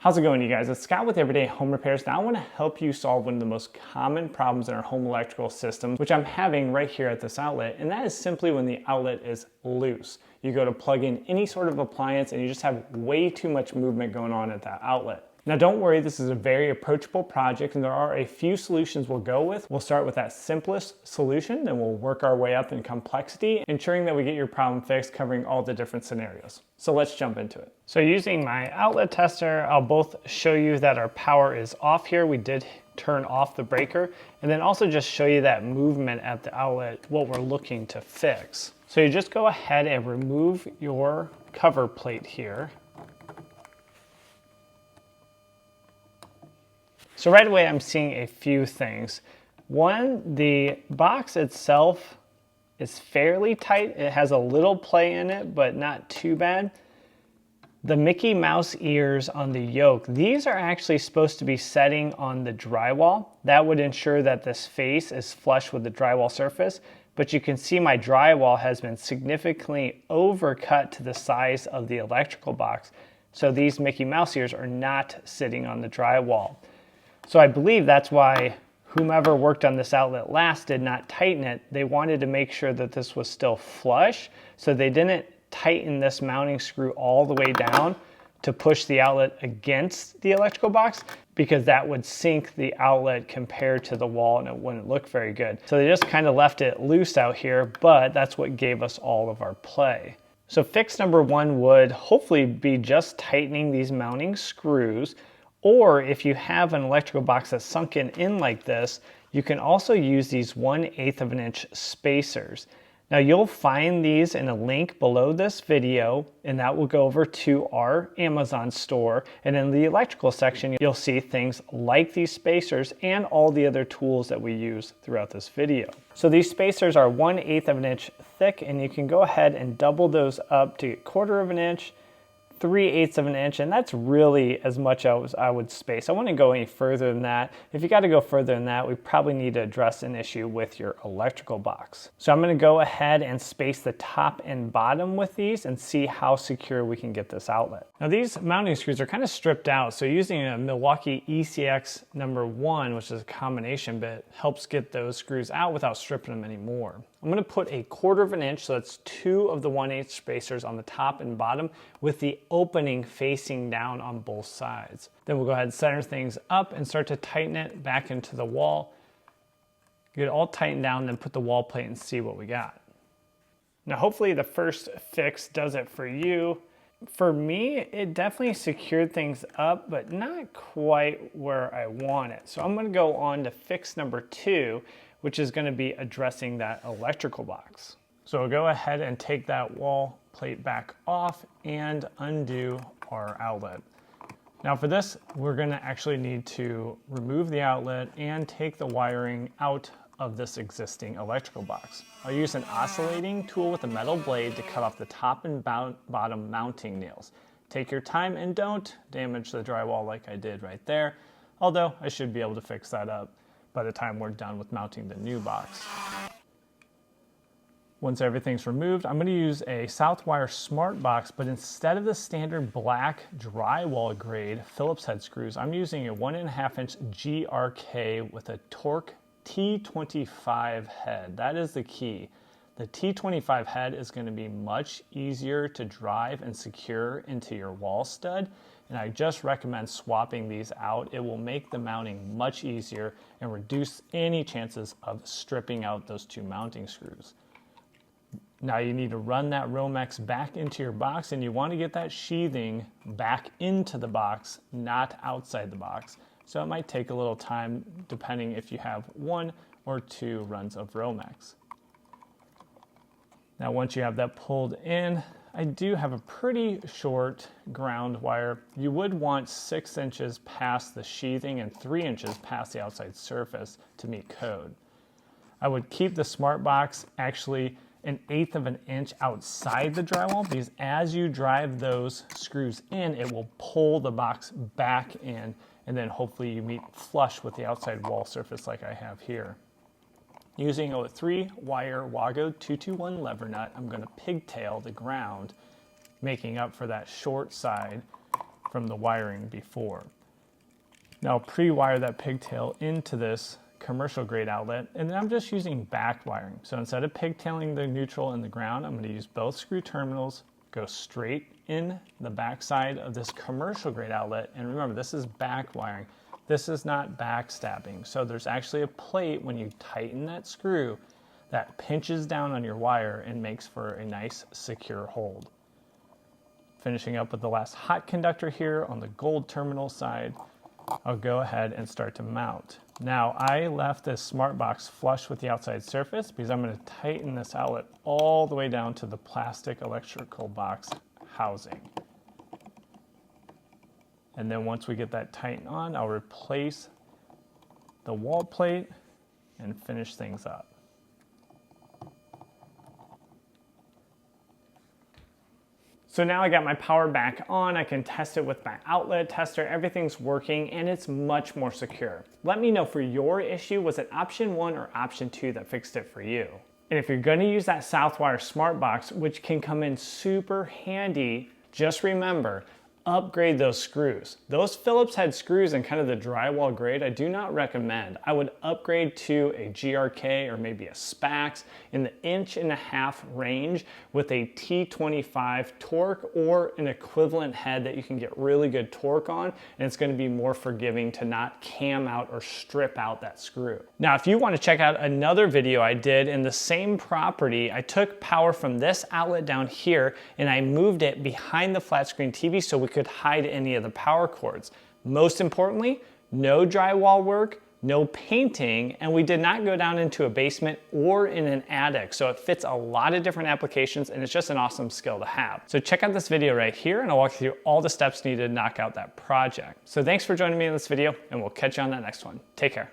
How's it going, you guys? It's Scott with Everyday Home Repairs. Now I want to help you solve one of the most common problems in our home electrical system, which I'm having right here at this outlet, and that is simply when the outlet is loose. You go to plug in any sort of appliance and you just have way too much movement going on at that outlet. Now don't worry, this is a very approachable project and there are a few solutions we'll go with. We'll start with that simplest solution, then we'll work our way up in complexity, ensuring that we get your problem fixed, covering all the different scenarios. So let's jump into it. So using my outlet tester, I'll both show you that our power is off here. We did turn off the breaker, and then also just show you that movement at the outlet, what we're looking to fix. So you just go ahead and remove your cover plate here. So right away, I'm seeing a few things. One, the box itself is fairly tight. It has a little play in it, but not too bad. The Mickey Mouse ears on the yoke, these are actually supposed to be setting on the drywall. That would ensure that this face is flush with the drywall surface, but you can see my drywall has been significantly overcut to the size of the electrical box. So these Mickey Mouse ears are not sitting on the drywall. So I believe that's why whomever worked on this outlet last did not tighten it. They wanted to make sure that this was still flush, so they didn't tighten this mounting screw all the way down to push the outlet against the electrical box, because that would sink the outlet compared to the wall and it wouldn't look very good. So they just kind of left it loose out here, but that's what gave us all of our play. So fix number one would hopefully be just tightening these mounting screws. Or if you have an electrical box that's sunken in like this, you can also use these 1/8 of an inch spacers. Now you'll find these in a link below this video, and that will go over to our Amazon store. And in the electrical section, you'll see things like these spacers and all the other tools that we use throughout this video. So these spacers are 1/8 of an inch thick, and you can go ahead and double those up to get 1/4 of an inch, 3/8 of an inch, and that's really as much as I would space. I wouldn't go any further than that. If you got to go further than that, we probably need to address an issue with your electrical box. So I'm going to go ahead and space the top and bottom with these and see how secure we can get this outlet. Now these mounting screws are kind of stripped out, so using a Milwaukee ECX #1, which is a combination bit, helps get those screws out without stripping them anymore. I'm going to put a 1/4 of an inch, so that's 2 of the 1/8 spacers on the top and bottom with the opening facing down on both sides. Then we'll go ahead and center things up and start to tighten it back into the wall. Get it all tightened down, then put the wall plate and see what we got. Now hopefully the first fix does it for you. For me, it definitely secured things up, but not quite where I want it. So I'm going to go on to fix number 2, which is going to be addressing that electrical box. So we'll go ahead and take that wall plate back off and undo our outlet. Now for this, we're going to actually need to remove the outlet and take the wiring out of this existing electrical box. I'll use an oscillating tool with a metal blade to cut off the top and bottom mounting nails. Take your time and don't damage the drywall like I did right there, although I should be able to fix that up by the time we're done with mounting the new box. Once everything's removed, I'm going to use a Southwire Smart Box, but instead of the standard black drywall grade Phillips head screws, I'm using a 1.5 inch GRK with a Torque T25 head. That is the key. The T25 head is going to be much easier to drive and secure into your wall stud, and I just recommend swapping these out. It will make the mounting much easier and reduce any chances of stripping out those 2 mounting screws. Now you need to run that Romex back into your box, and you want to get that sheathing back into the box, not outside the box. So it might take a little time depending if you have 1 or 2 runs of Romex. Now once you have that pulled in, I do have a pretty short ground wire. You would want 6 inches past the sheathing and 3 inches past the outside surface to meet code. I would keep the Smart Box actually 1/8 of an inch outside the drywall, because as you drive those screws in, it will pull the box back in, and then hopefully you meet flush with the outside wall surface like I have here. Using a 3-wire Wago 221 lever nut, I'm going to pigtail the ground, making up for that short side from the wiring before. Now pre-wire that pigtail into this commercial grade outlet, and then I'm just using back wiring. So instead of pigtailing the neutral and the ground, I'm going to use both screw terminals, go straight in the back side of this commercial grade outlet. And remember, this is back wiring. This is not backstabbing. So there's actually a plate when you tighten that screw that pinches down on your wire and makes for a nice secure hold. Finishing up with the last hot conductor here on the gold terminal side, I'll go ahead and start to mount. Now I left this smart box flush with the outside surface because I'm going to tighten this outlet all the way down to the plastic electrical box housing. And then once we get that tightened on, I'll replace the wall plate and finish things up. So now I got my power back on, I can test it with my outlet tester, everything's working and it's much more secure. Let me know for your issue, was it option 1 or option 2 that fixed it for you? And if you're gonna use that Southwire Smart Box, which can come in super handy, just remember, upgrade those screws. Those Phillips head screws in kind of the drywall grade, I do not recommend. I would upgrade to a GRK or maybe a Spax in the 1.5" range with a T25 torque or an equivalent head that you can get really good torque on, and it's going to be more forgiving to not cam out or strip out that screw. Now, if you want to check out another video I did in the same property, I took power from this outlet down here and I moved it behind the flat screen TV so we could hide any of the power cords. Most importantly, no drywall work, no painting, and we did not go down into a basement or in an attic. So it fits a lot of different applications and it's just an awesome skill to have. So check out this video right here and I'll walk you through all the steps needed to knock out that project. So thanks for joining me in this video and we'll catch you on that next one. Take care.